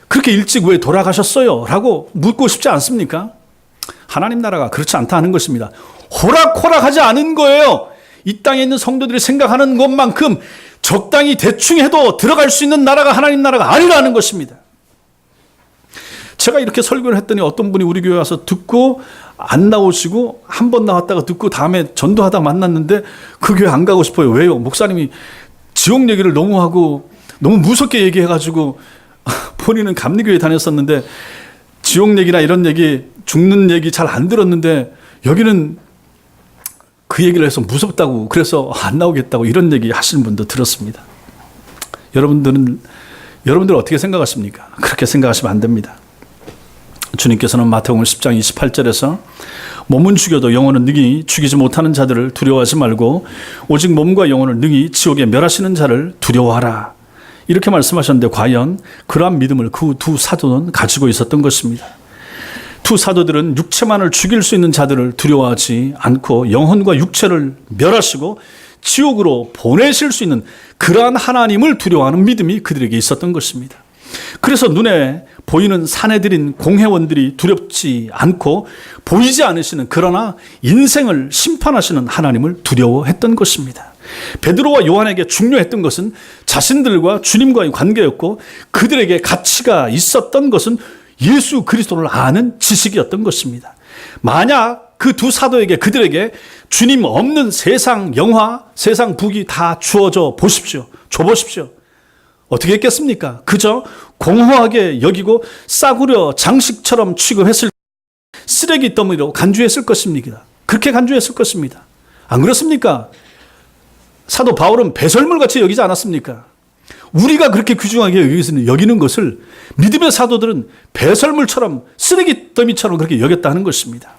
그렇게 일찍 왜 돌아가셨어요? 라고 묻고 싶지 않습니까? 하나님 나라가 그렇지 않다 하는 것입니다. 호락호락하지 않은 거예요. 이 땅에 있는 성도들이 생각하는 것만큼 적당히 대충 해도 들어갈 수 있는 나라가 하나님 나라가 아니라는 것입니다. 제가 이렇게 설교를 했더니 어떤 분이 우리 교회 와서 듣고 안 나오시고 한 번 나왔다가 듣고 다음에 전도하다 만났는데 그 교회 안 가고 싶어요. 왜요? 목사님이 지옥 얘기를 너무 하고 너무 무섭게 얘기해가지고 본인은 감리교회 다녔었는데 지옥 얘기나 이런 얘기, 죽는 얘기 잘 안 들었는데 여기는 그 얘기를 해서 무섭다고 그래서 안 나오겠다고 이런 얘기 하시는 분도 들었습니다. 여러분들 어떻게 생각하십니까? 그렇게 생각하시면 안 됩니다. 주님께서는 마태복음 10장 28절에서 몸은 죽여도 영혼은 능히 죽이지 못하는 자들을 두려워하지 말고 오직 몸과 영혼을 능히 지옥에 멸하시는 자를 두려워하라. 이렇게 말씀하셨는데 과연 그러한 믿음을 그 두 사도는 가지고 있었던 것입니다. 두 사도들은 육체만을 죽일 수 있는 자들을 두려워하지 않고 영혼과 육체를 멸하시고 지옥으로 보내실 수 있는 그러한 하나님을 두려워하는 믿음이 그들에게 있었던 것입니다. 그래서 눈에 보이는 사내들인 공회원들이 두렵지 않고 보이지 않으시는, 그러나 인생을 심판하시는 하나님을 두려워했던 것입니다. 베드로와 요한에게 중요했던 것은 자신들과 주님과의 관계였고 그들에게 가치가 있었던 것은 예수 그리스도를 아는 지식이었던 것입니다. 만약 그 두 사도에게 그들에게 주님 없는 세상 영화, 세상 부귀 다 주어져 보십시오. 줘보십시오. 어떻게 했겠습니까? 그저 공허하게 여기고 싸구려 장식처럼 취급했을, 쓰레기 더미로 간주했을 것입니다. 그렇게 간주했을 것입니다. 안 그렇습니까? 사도 바울은 배설물같이 여기지 않았습니까? 우리가 그렇게 귀중하게 여기는 것을 믿음의 사도들은 배설물처럼 쓰레기 더미처럼 그렇게 여겼다 하는 것입니다.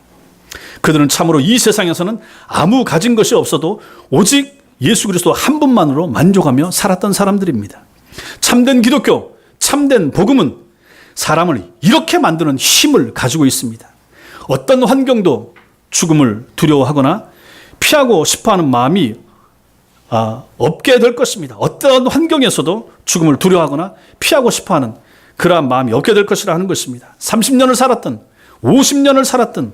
그들은 참으로 이 세상에서는 아무 가진 것이 없어도 오직 예수 그리스도 한 분만으로 만족하며 살았던 사람들입니다. 참된 기독교, 참된 복음은 사람을 이렇게 만드는 힘을 가지고 있습니다. 어떤 환경도 죽음을 두려워하거나 피하고 싶어하는 마음이 없게 될 것입니다. 어떤 환경에서도 죽음을 두려워하거나 피하고 싶어하는 그러한 마음이 없게 될 것이라 하는 것입니다. 30년을 살았던 50년을 살았던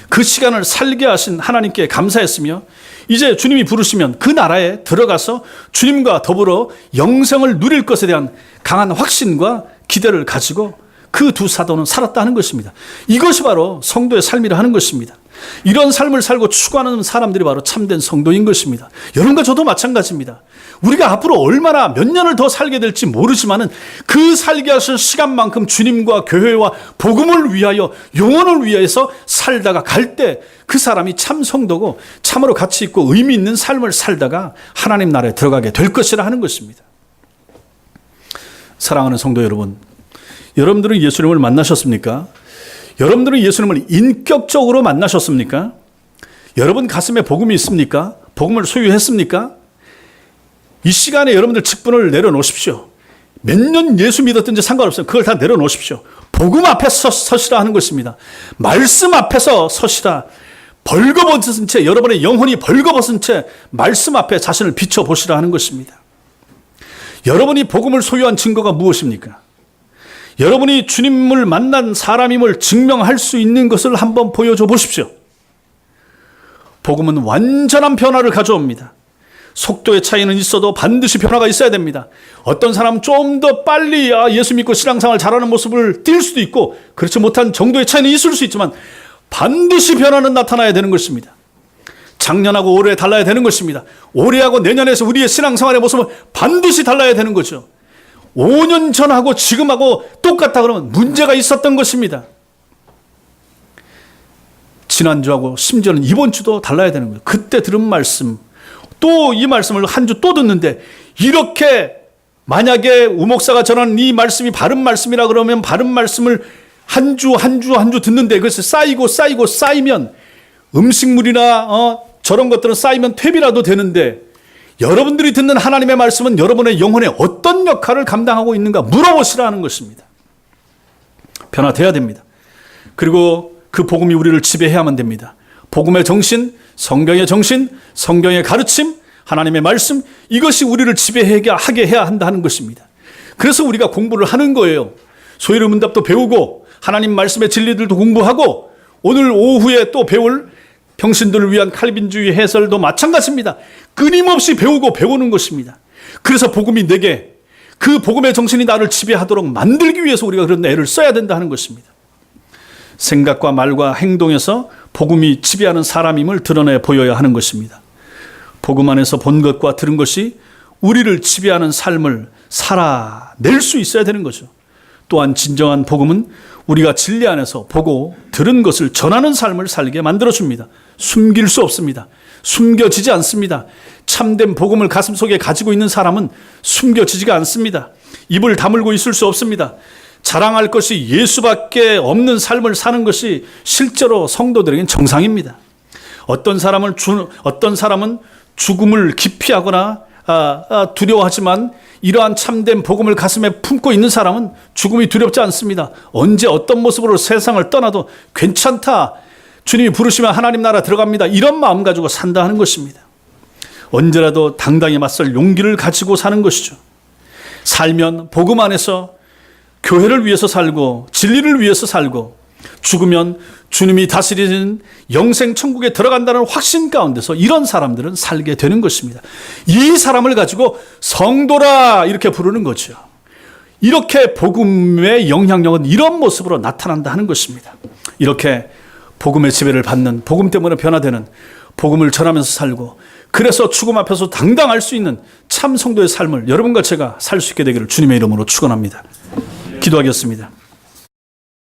그 시간을 살게 하신 하나님께 감사했으며 이제 주님이 부르시면 그 나라에 들어가서 주님과 더불어 영생을 누릴 것에 대한 강한 확신과 기대를 가지고 그 두 사도는 살았다 하는 것입니다. 이것이 바로 성도의 삶이라 하는 것입니다. 이런 삶을 살고 추구하는 사람들이 바로 참된 성도인 것입니다. 여러분과 저도 마찬가지입니다. 우리가 앞으로 얼마나 몇 년을 더 살게 될지 모르지만은 그 살게 하신 시간만큼 주님과 교회와 복음을 위하여 영혼을 위해서 살다가 갈 때 그 사람이 참 성도고 참으로 가치 있고 의미 있는 삶을 살다가 하나님 나라에 들어가게 될 것이라 하는 것입니다. 사랑하는 성도 여러분, 여러분들은 예수님을 만나셨습니까? 여러분들은 예수님을 인격적으로 만나셨습니까? 여러분 가슴에 복음이 있습니까? 복음을 소유했습니까? 이 시간에 여러분들 직분을 내려놓으십시오. 몇 년 예수 믿었든지 상관없어요. 그걸 다 내려놓으십시오. 복음 앞에 서시라 하는 것입니다. 말씀 앞에서 서시라. 벌거벗은 채, 여러분의 영혼이 벌거벗은 채 말씀 앞에 자신을 비춰보시라 하는 것입니다. 여러분이 복음을 소유한 증거가 무엇입니까? 여러분이 주님을 만난 사람임을 증명할 수 있는 것을 한번 보여줘 보십시오. 복음은 완전한 변화를 가져옵니다. 속도의 차이는 있어도 반드시 변화가 있어야 됩니다. 어떤 사람은 좀 더 빨리 예수 믿고 신앙생활 잘하는 모습을 띌 수도 있고, 그렇지 못한 정도의 차이는 있을 수 있지만 반드시 변화는 나타나야 되는 것입니다. 작년하고 올해 달라야 되는 것입니다. 올해하고 내년에서 우리의 신앙생활의 모습은 반드시 달라야 되는 거죠. 5년 전하고 지금하고 똑같다 그러면 문제가 있었던 것입니다. 지난주하고 심지어는 이번 주도 달라야 되는 거예요. 그때 들은 말씀, 또 이 말씀을 한 주 또 듣는데, 이렇게 만약에 우목사가 전하는 이 말씀이 바른 말씀이라 그러면 바른 말씀을 한 주 듣는데 그것이 쌓이면 음식물이나 저런 것들은 쌓이면 퇴비라도 되는데, 여러분들이 듣는 하나님의 말씀은 여러분의 영혼에 어떤 역할을 감당하고 있는가 물어보시라는 것입니다. 변화돼야 됩니다. 그리고 그 복음이 우리를 지배해야만 됩니다. 복음의 정신, 성경의 정신, 성경의 가르침, 하나님의 말씀, 이것이 우리를 지배하게 해야 한다는 것입니다. 그래서 우리가 공부를 하는 거예요. 소위를 문답도 배우고 하나님 말씀의 진리들도 공부하고, 오늘 오후에 또 배울 평신들을 위한 칼빈주의 해설도 마찬가지입니다. 끊임없이 배우고 배우는 것입니다. 그래서 복음이 내게, 그 복음의 정신이 나를 지배하도록 만들기 위해서 우리가 그런 애를 써야 된다는 것입니다. 생각과 말과 행동에서 복음이 지배하는 사람임을 드러내 보여야 하는 것입니다. 복음 안에서 본 것과 들은 것이 우리를 지배하는 삶을 살아낼 수 있어야 되는 거죠. 또한 진정한 복음은 우리가 진리 안에서 보고 들은 것을 전하는 삶을 살게 만들어줍니다. 숨길 수 없습니다. 숨겨지지 않습니다. 참된 복음을 가슴속에 가지고 있는 사람은 숨겨지지가 않습니다. 입을 다물고 있을 수 없습니다. 자랑할 것이 예수밖에 없는 삶을 사는 것이 실제로 성도들에겐 정상입니다. 어떤 사람은 죽음을 기피하거나 두려워하지만, 이러한 참된 복음을 가슴에 품고 있는 사람은 죽음이 두렵지 않습니다. 언제 어떤 모습으로 세상을 떠나도 괜찮다, 주님이 부르시면 하나님 나라 들어갑니다, 이런 마음 가지고 산다 하는 것입니다. 언제라도 당당히 맞설 용기를 가지고 사는 것이죠. 살면 복음 안에서 교회를 위해서 살고 진리를 위해서 살고, 죽으면 주님이 다스리는 영생 천국에 들어간다는 확신 가운데서 이런 사람들은 살게 되는 것입니다. 이 사람을 가지고 성도라 이렇게 부르는 거죠. 이렇게 복음의 영향력은 이런 모습으로 나타난다 하는 것입니다. 이렇게 복음의 지배를 받는, 복음 때문에 변화되는, 복음을 전하면서 살고, 그래서 죽음 앞에서 당당할 수 있는 참 성도의 삶을 여러분과 제가 살 수 있게 되기를 주님의 이름으로 축원합니다. 기도하겠습니다.